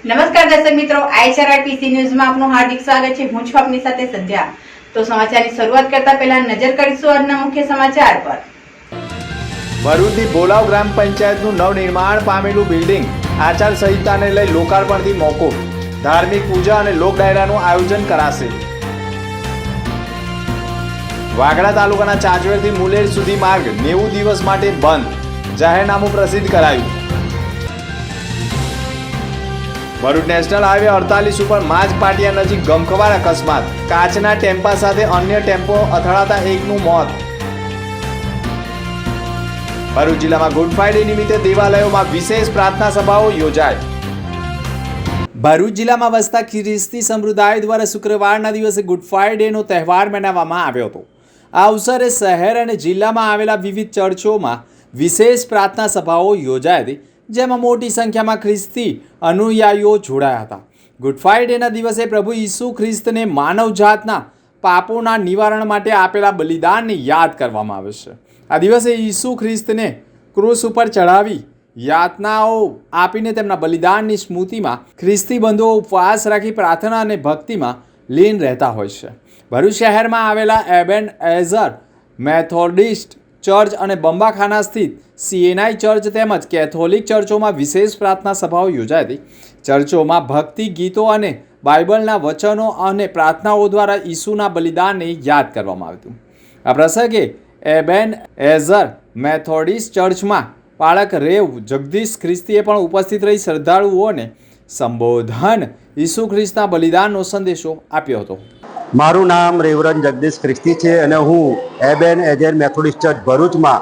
નમસ્કાર દર્શક મિત્રો, આઈઆરઆરપીસી ન્યૂઝમાં આપનું હાર્દિક સ્વાગત છે। હું છું આપની સાથે સંધ્યા। તો સમાચારની શરૂઆત કરતા પહેલા નજર કરીશું આજના મુખ્ય સમાચાર પર। ભરૂચની બોલાવ ગ્રામ પંચાયતનું નવનિર્માણ પામેલું બિલ્ડિંગ આચારસંહિતાને લઈ લોકાર્પણથી મોકૂફ। ધાર્મિક પૂજા અને લોક ડાયરાનું આયોજન કરાશે। વાગડા તાલુકાના ચાચવેરથી મુલેર સુધી માર્ગ 90 દિવસ માટે બંધ। જાહેરનામું પ્રસિદ્ધ કરાયું। ભરૂચ નેશનલ હાઈવે 48 ઉપર માજ પાટિયા નજીક ગમખવાર અકસ્માત। કાચના ટેમ્પા સાથે અન્ય ટેમ્પો અથડાતા એકનું મોત। ભરૂચ જિલ્લામાં ગુડ ફ્રાઇડે નિમિત્તે દેવાલયોમાં વિશેષ પ્રાર્થના સભાઓ યોજાઈ। ભરૂચ જિલ્લામાં વસતા ખ્રિસ્તી સમુદાય દ્વારા શુક્રવારના દિવસે ગુડ ફ્રાઇડેનો તહેવાર મનાવવામાં આવ્યો હતો। આ અવસરે શહેર અને જિલ્લામાં આવેલા વિવિધ ચર્ચોમાં વિશેષ પ્રાર્થના સભાઓ યોજાઈ હતી, જેમાં મોટી સંખ્યામાં ખ્રિસ્તી અનુયાયીઓ જોડાયા હતા। ગુડ ફ્રાઇડેના દિવસે પ્રભુ ઈસુ ખ્રિસ્તને માનવજાતના પાપોના નિવારણ માટે આપેલા બલિદાનને યાદ કરવામાં આવે છે। આ દિવસે ઈસુ ખ્રિસ્તને ક્રૂસ ઉપર ચઢાવી યાતનાઓ આપીને તેમના બલિદાનની સ્મૃતિમાં ખ્રિસ્તી બંધુઓ ઉપવાસ રાખી પ્રાર્થના અને ભક્તિમાં લીન રહેતા હોય છે। ભરૂચ શહેરમાં આવેલા એબેન એઝર મેથોડિસ્ટ ચર્ચ અને બંબાખાના સ્થિત સીએનઆઈ ચર્ચ તેમજ કેથોલિક ચર્ચોમાં વિશેષ પ્રાર્થના સભાઓ યોજાઈ હતી। ચર્ચોમાં ભક્તિ ગીતો અને બાઇબલના વચનો અને પ્રાર્થનાઓ દ્વારા ઈસુના બલિદાનને યાદ કરવામાં આવ્યું હતું। આ પ્રસંગે એબેન એઝર મેથોડિસ્ટ ચર્ચમાં પાળક રેવ જગદીશ ખ્રિસ્તીએ પણ ઉપસ્થિત રહી શ્રદ્ધાળુઓને સંબોધન ઈસુ ખ્રિસ્તના બલિદાનનો સંદેશો આપ્યો હતો। મારું નામ રેવરન જગદીશ ખ્રિસ્તી છે અને હું એબેન એઝર મેથોડિસ્ટ ચર્ચ ભરૂચમાં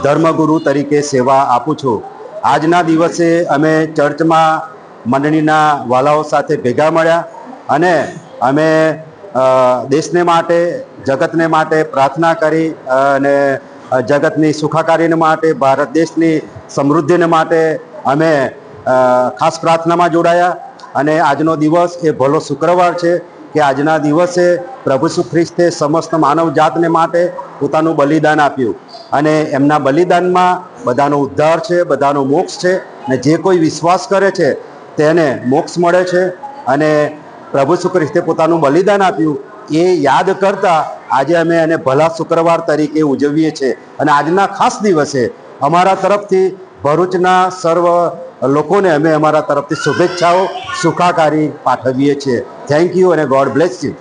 ધર્મગુરુ તરીકે સેવા આપું છું। આજના દિવસે અમે ચર્ચમાં મંડળીના વાલાઓ સાથે ભેગા મળ્યા અને અમે દેશને માટે જગતને માટે પ્રાર્થના કરી અને જગતની સુખાકારીને માટે ભારત દેશની સમૃદ્ધિને માટે અમે ખાસ પ્રાર્થનામાં જોડાયા। અને આજનો દિવસ એ ભલો શુક્રવાર છે કે આજના દિવસે પ્રભુ ઈસુ ખ્રિસ્તે સમસ્ત માનવ જાતને માટે પોતાનું બલિદાન આપ્યું અને એમના બલિદાનમાં બધાનો ઉદ્ધાર છે, બધાનો મોક્ષ છે અને જે કોઈ વિશ્વાસ કરે છે તેને મોક્ષ મળે છે। અને પ્રભુ ઈસુ ખ્રિસ્તે પોતાનું બલિદાન આપ્યું એ યાદ કરતા આજે અમે એને ભલા શુક્રવાર તરીકે ઉજવીએ છીએ અને આજના ખાસ દિવસે અમારા તરફથી ભરૂચના સર્વ લોકોને અમે અમારા તરફથી શુભેચ્છાઓ સુખાકારી પાઠવીએ છીએ। થેન્ક યુ અને ગોડ બ્લેસ યુ।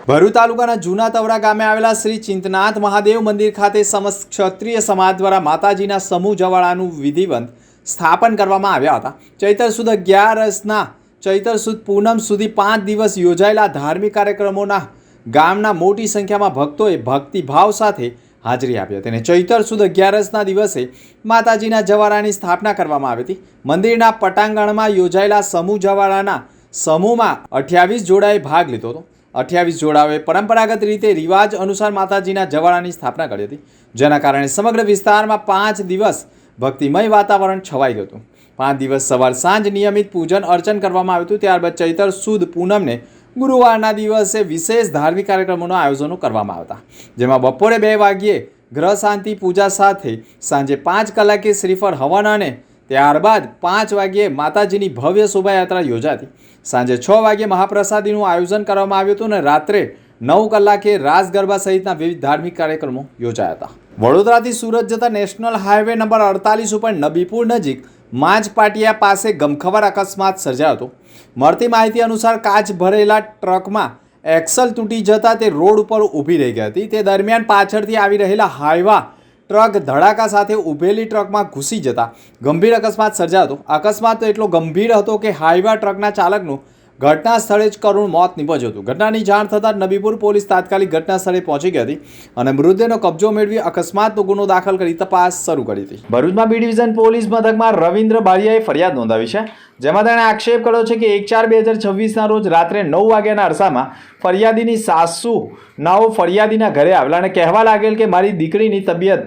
ભરૂચ તાલુકાના જૂના તવરા ગામે આવેલા શ્રી ચિંતનાથ મહાદેવ મંદિર ખાતે સમસ્ત ક્ષત્રિય સમાજ દ્વારા માતાજીના સમૂહ જવાળાનું વિધિવંત સ્થાપન કરવામાં આવ્યા હતા। ચૈત્ર સુદ 11ના ચૈત્ર સુદ પૂનમ સુધી 5 દિવસ યોજાયેલા ધાર્મિક કાર્યક્રમોના ગામના મોટી સંખ્યામાં ભક્તોએ ભક્તિભાવ સાથે હાજરી આપી હતી અને ચૈત્ર સુદ 11ના દિવસે માતાજીના જવાળાની સ્થાપના કરવામાં આવી હતી। મંદિરના પટાંગણમાં યોજાયેલા સમૂહ જવાળાના સમૂહમાં 28 જોડાએ ભાગ લીધો હતો। 28 જોડાઓએ પરંપરાગત રીતે રિવાજ અનુસાર માતાજીના જવાળાની સ્થાપના કરી હતી, જેના કારણે સમગ્ર વિસ્તારમાં 5 દિવસ ભક્તિમય વાતાવરણ છવાઈ ગયું હતું। 5 દિવસ સવાર સાંજ નિયમિત પૂજન અર્ચન કરવામાં આવ્યું હતું। ત્યારબાદ ચૈત્ર સુદ પૂનમને ગુરુવારના દિવસે વિશેષ ધાર્મિક કાર્યક્રમોના આયોજનો કરવામાં આવતા, જેમાં બપોરે 2 વાગ્યે ગ્રહ શાંતિ પૂજા સાથે સાંજે 5 કલાકે શ્રીફળ હવન અને ત્યારબાદ 5 વાગ્યે માતાજીની ભવ્ય શોભાયાત્રા યોજાતી। સાંજે 6 વાગ્યે મહાપ્રસાદીનું આયોજન કરવામાં આવ્યું હતું અને રાત્રે 9 કલાકે રાસ ગરબા સહિતના વિવિધ ધાર્મિક કાર્યક્રમો યોજાયા હતા। વડોદરાથી સુરત જતા નેશનલ હાઈવે નંબર 48 ઉપર નબીપુર નજીક માજ પાટિયા પાસે ગમખવાર અકસ્માત સર્જાયો હતો। મળતી માહિતી અનુસાર કાચ ભરેલા ટ્રકમાં એક્સલ તૂટી જતા તે રોડ ઉપર ઊભી રહી ગઈ હતી। તે દરમિયાન પાછળથી આવી રહેલા હાઈવા ટ્રક ધડાકા સાથે ઊભેલી ટ્રકમાં ઘૂસી જતા ગંભીર અકસ્માત સર્જાયો હતો। અકસ્માત એટલો ગંભીર હતો કે હાઈવા ટ્રકના ચાલકનું ઘટના સ્થળે જ કરુણ મોત નીપજ્યું હતું। ઘટનાની જાણ થતાં નબીપુર પોલીસ તાત્કાલિક ઘટના સ્થળે પહોંચી ગઈ હતી અને મૃતદેહનો કબજો મેળવી અકસ્માતનો ગુનો દાખલ કરી તપાસ શરૂ કરી હતી। ભરૂચમાં બી ડિવિઝન પોલીસ મથકમાં રવિન્દ્ર બારિયાએ ફરિયાદ નોંધાવી છે, જેમાં તેણે આક્ષેપ કર્યો છે કે 1/4/2026ના રોજ રાત્રે 9 વાગ્યાના અરસામાં ફરિયાદીની સાસુ નાઓ ફરિયાદીના ઘરે આવેલા અને કહેવા લાગેલ કે મારી દીકરીની તબિયત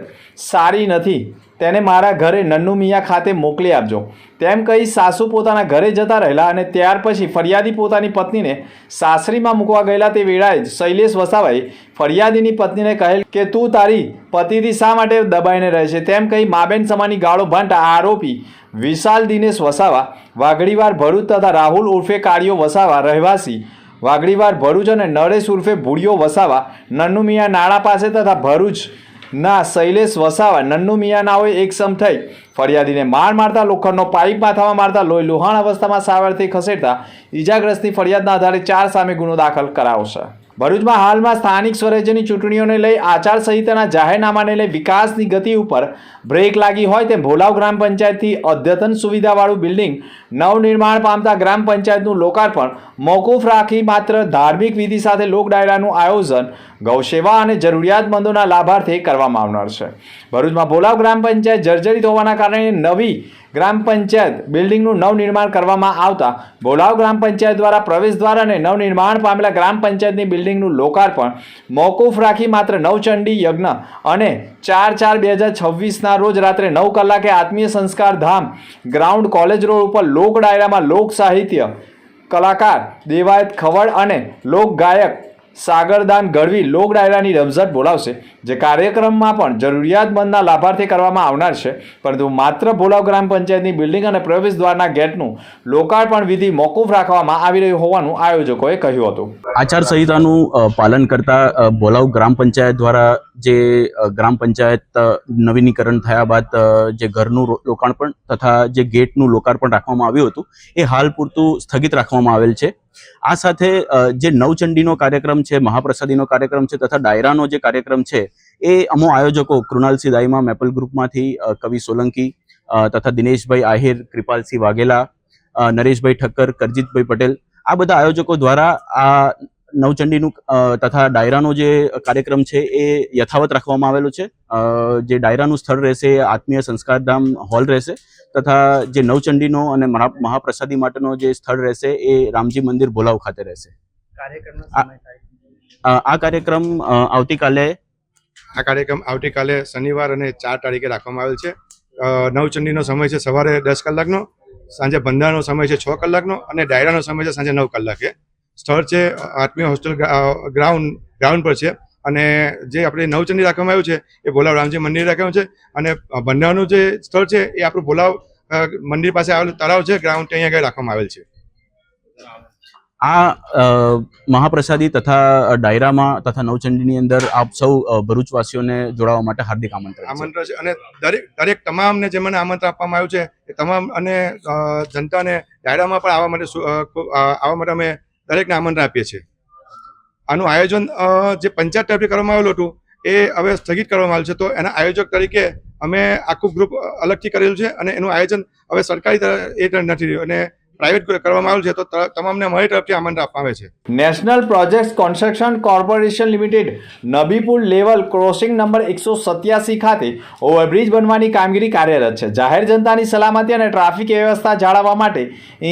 સારી નથી તેને મારા ઘરે નન્નુ મિયા ખાતે મોકલી આપજો તેમ કહી સાસુ પોતાના ઘરે જતા રહેલા અને ત્યાર પછી ફરિયાદી પોતાની પત્નીને સાસરીમાં મૂકવા ગયેલા તે વેળાએ જ શૈલેષ વસાવાએ ફરિયાદીની પત્નીને કહેલ કે તું તારી પતિથી શા માટે દબાઈને રહે છે તેમ કહી માબેન સમાની ગાળો ભંટા આરોપી વિશાલ દિનેશ વસાવા વાઘડીવાર ભરૂચ તથા રાહુલ ઉર્ફે કાળિયો વસાવા રહેવાસી વાઘડીવાર ભરૂચ અને નરેશ ઉર્ફે ભૂડિયો વસાવા નન્નુ મિયા નાળા પાસે તથા ભરૂચના શૈલેષ વસાવા નન્નુ મિયાનાઓએ એકસમ થઈ ફરિયાદીને મારતા લોખંડનો પાઇપ માથામાં મારતા લોહી લુહાણ અવસ્થામાં સારવારથી ખસેડતા ઈજાગ્રસ્તની ફરિયાદના આધારે 4 સામે ગુનો દાખલ કરાવશે. ભરૂચમાં હાલમાં સ્થાનિક સ્વરાજ્યની ચૂંટણીઓને લઈ આચારસંહિતાના જાહેરનામાને લઈ વિકાસની ગતિ ઉપર બ્રેક લાગી હોય તેમ ભોલાવ ગ્રામ પંચાયતથી અદ્યતન સુવિધાવાળું બિલ્ડિંગ નવનિર્માણ પામતા ગ્રામ પંચાયતનું લોકાર્પણ મોકૂફ રાખી માત્ર ધાર્મિક વિધિ સાથે લોક ડાયરાનું આયોજન ગૌસેવા અને જરૂરિયાતમંદોના લાભાર્થે કરવામાં આવનાર છે. ભરૂચમાં ભોલાવ ગ્રામ પંચાયત જર્જરિત હોવાના કારણે નવી ગ્રામ પંચાયત બિલ્ડિંગનું નવનિર્માણ કરવામાં આવતા ભોલાવ ગ્રામ પંચાયત દ્વારા પ્રવેશદ્વાર અને નવનિર્માણ પામેલા ગ્રામ પંચાયતની બિલ્ડિંગનું લોકાર્પણ મોકૂફ રાખી માત્ર નવચંડી યજ્ઞ અને 4/4/2026ના રોજ રાત્રે 9 કલાકે આત્મીય સંસ્કાર ધામ ગ્રાઉન્ડ કોલેજ રોડ ઉપર લોક ડાયરામાં લોક સાહિત્ય કલાકાર દેવાયત ખવડ અને લોક ગાયક સાગરદાન ગઢવી લોક ડાયરાની રમઝટ બોલાવશે જે કાર્યક્રમમાં પણ જરૂરિયાતમંદના લાભાર્થે કરવામાં આવનાર છે પરંતુ માત્ર ભોલાવ ગ્રામ પંચાયતની બિલ્ડિંગ અને પ્રવેશ દ્વારના ગેટનું લોકાર્પણ વિધિ મોકૂફ રાખવામાં આવી રહ્યું હોવાનું આયોજકોએ કહ્યું હતું. આચારસંહિતાનું પાલન કરતા ભોલાવ ગ્રામ પંચાયત દ્વારા જે ગ્રામ પંચાયત નવીનીકરણ થયા બાદ જે ઘરનું લોકાર્પણ તથા જે ગેટનું લોકાર્પણ રાખવામાં આવ્યું હતું એ હાલ પૂરતું સ્થગિત રાખવામાં આવેલ છે. આ સાથે જે નવચંડીનો કાર્યક્રમ છે, મહાપ્રસાદીનો કાર્યક્રમ છે તથા ડાયરાનો જે કાર્યક્રમ છે એ અમો આયોજકો કૃણાલસિંહ દાઈમા મેપલ ગ્રુપમાંથી કવિ સોલંકી તથા દિનેશભાઈ આહિર, કૃપાલસિંહ વાઘેલા, નરેશભાઈ ઠક્કર, કરજીતભાઈ પટેલ આ બધા આયોજકો દ્વારા આ નવચંડીનું તથા ડાયરાનો જે કાર્યક્રમ છે એ યથાવત રાખવામાં આવેલો છે. જે ડાયરાનું સ્થળ રહેશે એ આત્મીય સંસ્કારધામ હોલ રહેશે તથા જે નવચંડીનો અને મહાપ્રસાદી માટેનો જે સ્થળ રહેશે એ રામજી મંદિર ભોલાવ ખાતે રહેશે. આ કાર્યક્રમ આવતીકાલે શનિવાર અને 4 તારીખે રાખવામાં આવેલ છે. નવચંડીનો સમય છે સવારે 10 કલાકનો, સાંજે બંધારણનો સમય છે 6 કલાકનો અને ડાયરાનો સમય છે સાંજે 9 કલાકે. સ્થળ છે આત્મીય હોસ્ટેલ ગ્રાઉન્ડ પર છે અને જે આપણે નવચંડી રાખવામાં આવ્યું છે એ ભોલાવ રામજી મંદિર રાખ્યું છે અને બંધારણનું જે સ્થળ છે એ આપણું ભોલાવ મંદિર પાસે આવેલું તળાવ છે ગ્રાઉન્ડ ત્યાં આગળ રાખવામાં આવેલ છે. આ મહાપ્રસાદી તથા ડાયરામાં તથા નવચંડીની અંદર આપ સૌ ભરૂચવાસીઓને જોડાવા માટે હાર્દિક આમંત્રણ છે અને દરેક તમામને જે મને આમંત્રણ આપવામાં આવ્યું છે એ તમામ અને જનતાને ડાયરામાં પણ આવવા માટે અમે દરેકને આમંત્રણ આપીએ છીએ. આનું આયોજન જે પંચાયત તરફથી કરવામાં આવેલું હતું એ હવે સ્થગિત કરવામાં આવ્યું છે તો એના આયોજક તરીકે અમે આખું ગ્રુપ અલગથી કરેલું છે અને એનું આયોજન હવે સરકારી નથી રહ્યું અને પ્રાઇવેટ કરવામાં આવ્યું છે તો તમામને અમારી તરફથી આમંત્રણ આપવામાં આવે છે. National project construction corporation limited Nabipur level crossing number 187 ખાતે ઓવરબ્રિજ બનવાની કામગીરી કાર્યરત છે. જાહેર જનતાની સલામતી અને ટ્રાફિક વ્યવસ્થા જાળવવા માટે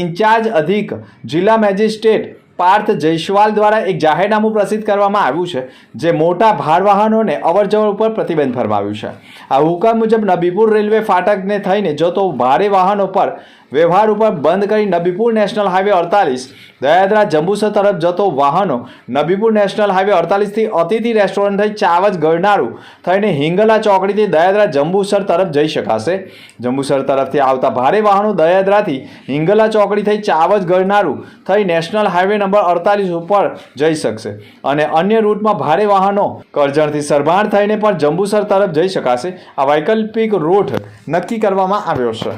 ઇન્ચાર્જ અધિક જિલ્લા મેજિસ્ટ્રેટ પાર્થ જયસ્વાલ દ્વારા એક જાહેરનામું પ્રસિદ્ધ કરવામાં આવ્યું છે જે મોટા ભાર વાહનોને અવરજવર ઉપર પ્રતિબંધ ફરમાવ્યું છે. આ હુકમ મુજબ નબીપુર રેલવે ફાટકને થઈને જતો ભારે વાહનો પર વ્યવહાર ઉપર બંધ કરી નબીપુર નેશનલ હાઈવે 48 દયાદરા જંબુસર તરફ જતો વાહનો નબીપુર નેશનલ હાઈવે 48 થી અતિથિ રેસ્ટોરન્ટ થઈ ચાવજ ગરનાળું થઈને હિંગલા ચોકડીથી દયાદરા જંબુસર તરફ જઈ શકાશે. જંબુસર તરફથી આવતા ભારે વાહનો દયાદરાથી હિંગલા ચોકડી થઈ ચાવજ ગરનાળું થઈ નેશનલ હાઈવે નંબર 48 ઉપર જઈ શકશે અને અન્ય રૂટમાં ભારે વાહનો કરજણથી સરભાણ થઈને પણ જંબુસર તરફ જઈ શકાશે. આ વૈકલ્પિક રૂટ નક્કી કરવામાં આવ્યો છે.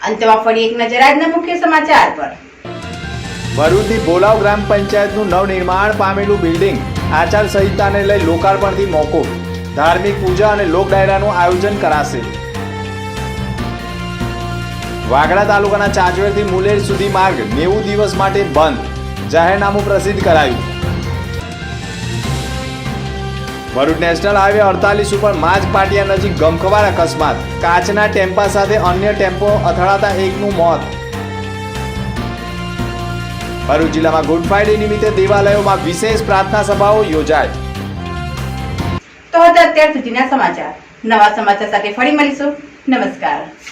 અંતમાં ફરી એક નજર આજના મુખ્ય સમાચાર પર. ભરૂચની ભોલાવ ગ્રામ પંચાયતનું નવનિર્માણ પામેલું બિલ્ડિંગ આચારસંહિતાને લઈ લોકાર્પણથી મોકૂફ. ધાર્મિક પૂજા અને લોક ડાયરાનું આયોજન કરાશે. વાગડા તાલુકાના ચાચવેરથી મુલેર સુધી માર્ગ 90 દિવસ માટે બંધ. જાહેરનામું પ્રસિદ્ધ કરાયું. ભરૂચ નેશનલ હાઈવે 48 ઉપર માજ પાટિયા નજીક ગમખવાર અકસ્માત. કાચના ટેમ્પા સાથે અન્ય ટેમ્પો અથડાતા એકનું મોત. ભરૂચ જિલ્લામાં ગુડ ફ્રાઇડે નિમિત્તે દેવાલયોમાં વિશેષ પ્રાર્થના સભાઓ યોજાય. તો હતા અત્યાર સુધીના સમાચાર. નવા સમાચાર સાથે ફરી મળીશું. નમસ્કાર.